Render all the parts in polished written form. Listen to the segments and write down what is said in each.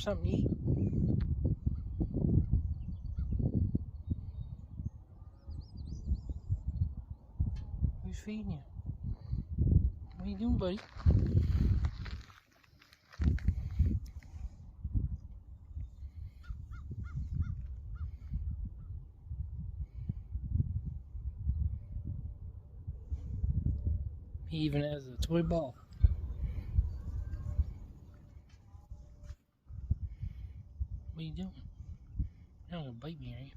something to eat. Who's feeding you? What are you doing, buddy? He even has a toy ball. What are you doing? You're not gonna bite me, are you?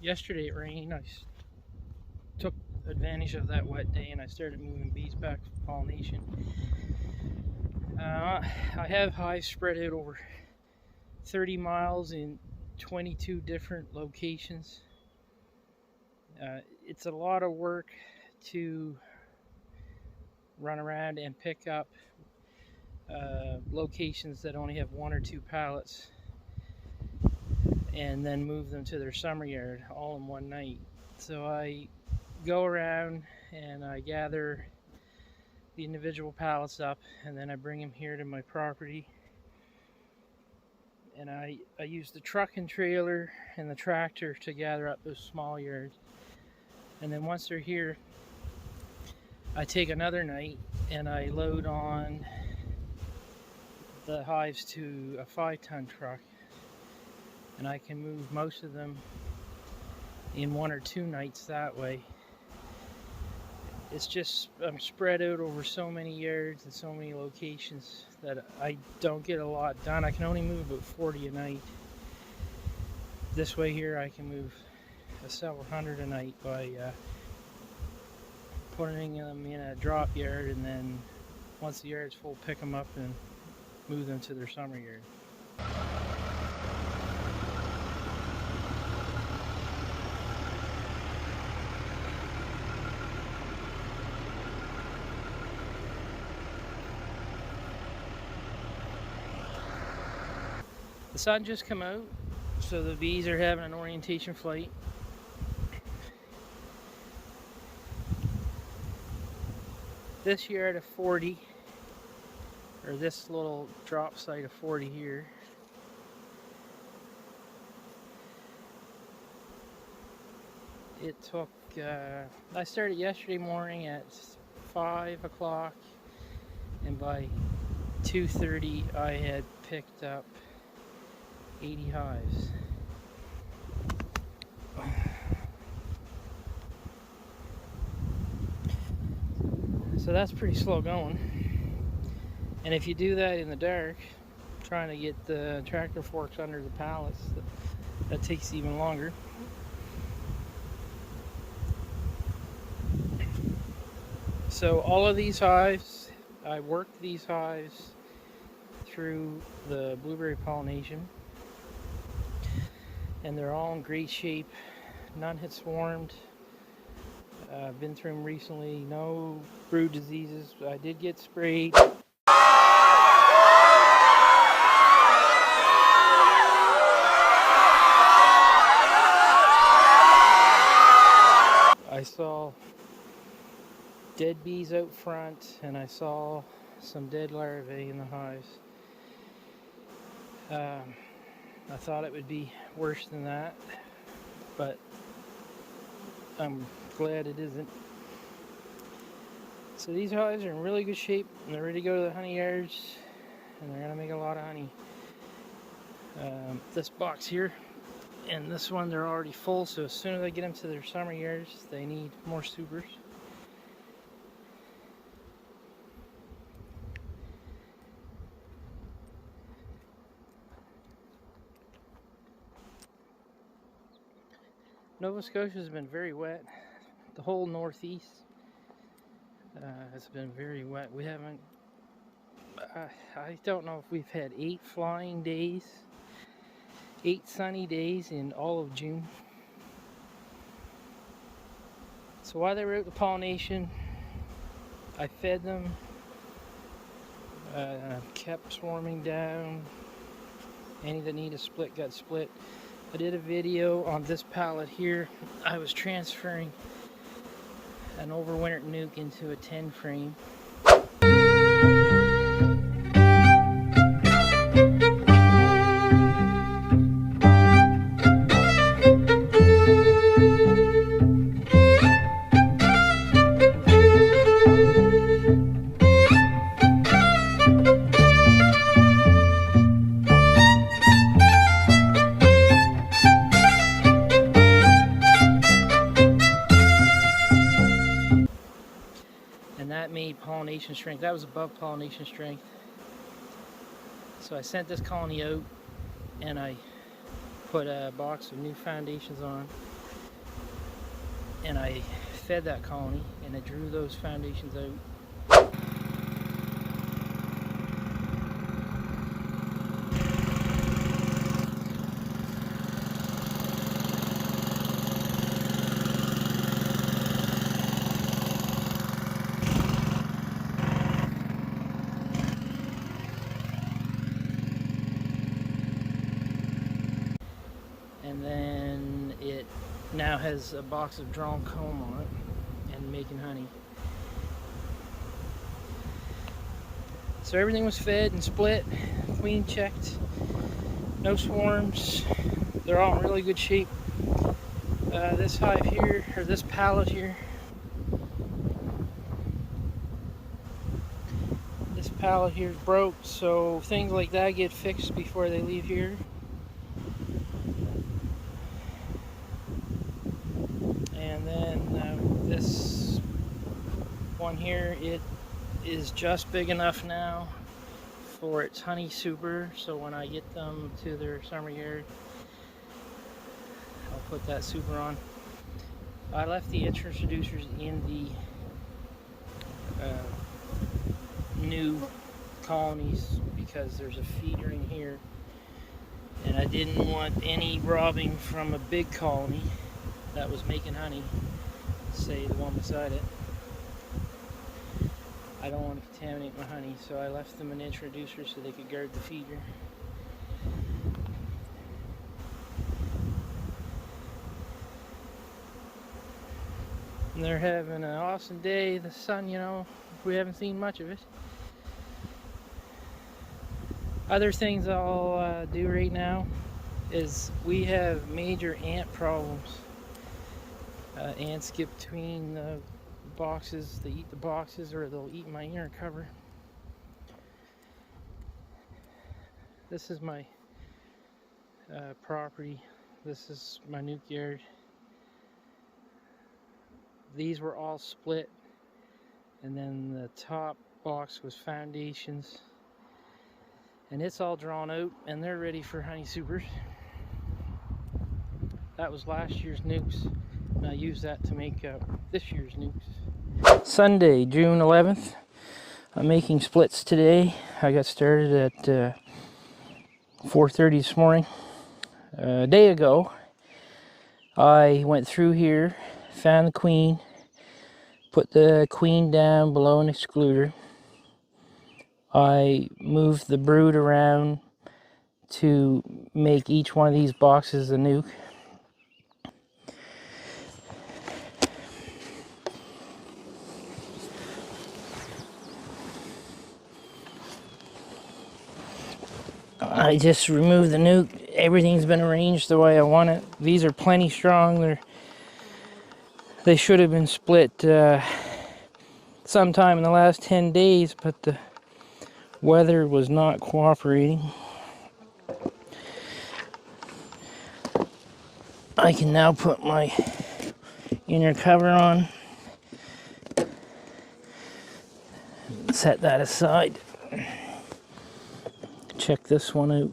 Yesterday it rained. I took advantage of that wet day and I started moving bees back for pollination. I have hives spread out over 30 miles in 22 different locations. It's a lot of work to run around and pick up locations that only have 1 or 2 pallets and then move them to their summer yard all in one night. So I go around and I gather the individual pallets up and then I bring them here to my property, and I use the truck and trailer and the tractor to gather up those small yards, and then once they're here I take another night and I load on the hives to a 5-ton truck, and I can move most of them in 1 or 2 nights that way. It's just I'm spread out over so many yards and so many locations that I don't get a lot done. I can only move about 40 a night. This way here I can move several hundred a night by putting them in a drop yard, and then once the yard's full, pick them up and move them to their summer yard. The sun just come out, so the bees are having an orientation flight. This yard of 40, or this little drop site of 40 here, it took, I started yesterday morning at 5 o'clock, and by 2:30 I had picked up 80 hives. So that's pretty slow going. And if you do that in the dark, trying to get the tractor forks under the pallets, that takes even longer. So all of these hives, I worked these hives through the blueberry pollination, and they're all in great shape. None had swarmed. I've been through them recently. No brood diseases. I did get sprayed. I saw dead bees out front, and I saw some dead larvae in the hives. I thought it would be worse than that, but I'm glad it isn't. So these hives are in really good shape, and they're ready to go to the honey yards, and they're going to make a lot of honey. This box here and this one, they're already full, so as soon as I get them to their summer yards, they need more supers. Nova Scotia has been very wet. The whole northeast has been very wet. We haven't, I don't know if we've had 8 flying days, 8 sunny days in all of June. So while they were out the pollination, I fed them, kept swarming down. Any that need a split got split. I did a video on this pallet here. I was transferring an overwintered nuke into a 10 frame. And that made pollination strength. That was above pollination strength. So I sent this colony out, and I put a box of new foundations on, and I fed that colony, and it drew those foundations out. And then it now has a box of drawn comb on it and making honey. So everything was fed and split, queen checked, no swarms. They're all in really good shape. This hive here, or this pallet here, this pallet here is broke, so things like that get fixed before they leave here. And then this one here, it is just big enough now for its honey super, so when I get them to their summer yard, I'll put that super on. I left the introducers in the new colonies because there's a feeder in here, and I didn't want any robbing from a big colony that was making honey, say the one beside it. I don't want to contaminate my honey, so I left them an introducer so they could guard the feeder. And they're having an awesome day. The sun, you know, we haven't seen much of it. Other things I'll do right now is we have major ant problems. Ants get between the boxes, they eat the boxes, or they'll eat my inner cover. This is my property. This is my nuke yard. These were all split, and then the top box was foundations, and it's all drawn out, and they're ready for honey supers. That was last year's nukes, and I used that to make this year's nukes. Sunday, June 11th. I'm making splits today. I got started at 4:30 this morning. A day ago, I went through here, found the queen, Put the queen down below an excluder. I moved the brood around to make each one of these boxes a nuke. I just removed the nuke. Everything's been arranged the way I want it. These are plenty strong. They should have been split sometime in the last 10 days, but the weather was not cooperating. I can now put my inner cover on. Set that aside. Check this one out.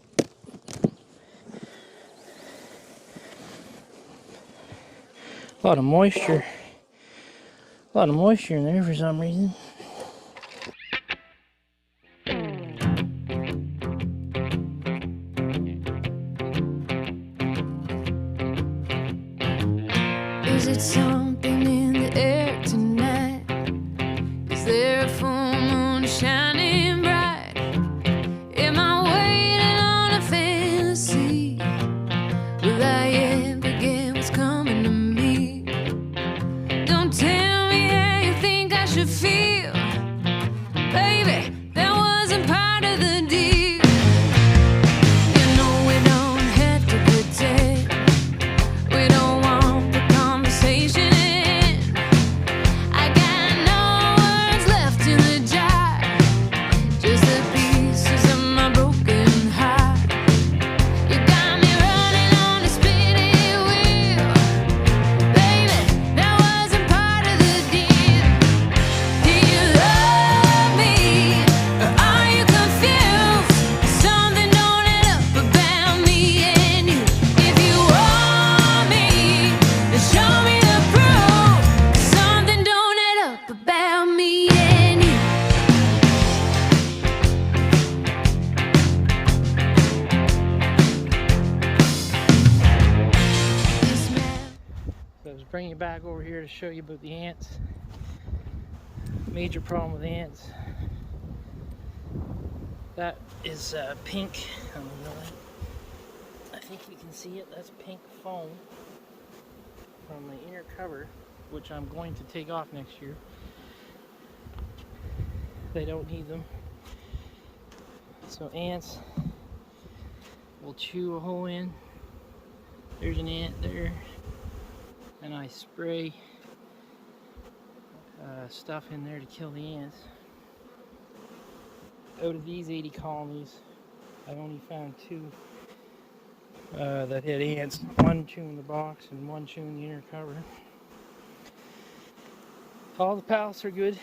A lot of moisture. A lot of moisture in there for some reason. Is it something in the air tonight? Is there a full moon shining bright? Am I waiting on a fantasy? Will I ever get what's coming to me? Don't tell me how you think I should feel. Baby, that wasn't part of the deal. You know we don't have to pretend. We don't want the conversation. I got no words left in the jar, just the pieces of my broken heart. You got me running on a spinning wheel. Baby, that wasn't part of the deal. Do you love me, or are you confused? Something don't add up about me and you. If you want me, then show me the proof. Something don't add up about me and you. This man. So I was bringing you back over here to show you about the ants. Major problem with ants. That is pink. I think you can see it. That's pink foam from the inner cover, which I'm going to take off next year. They don't need them. So ants will chew a hole in. There's an ant there. And I spray stuff in there to kill the ants. Out of these 80 colonies, I only found 2 that had ants. One chewing the box and one chewing the inner cover. All the pallets are good.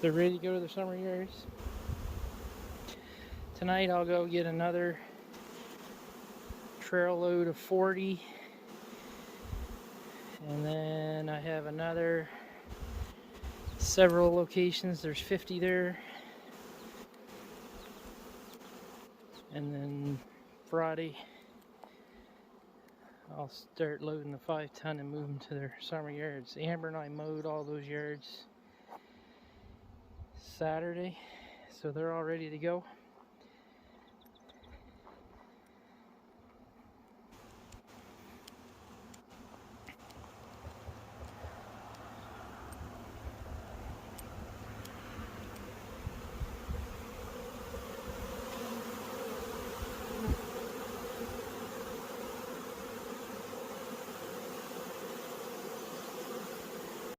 They're ready to go to their summer yards. Tonight I'll go get another trail load of 40. And then I have another several locations. There's 50 there. And then Friday I'll start loading the 5-ton and move them to their summer yards. Amber and I mowed all those yards Saturday, so they're all ready to go.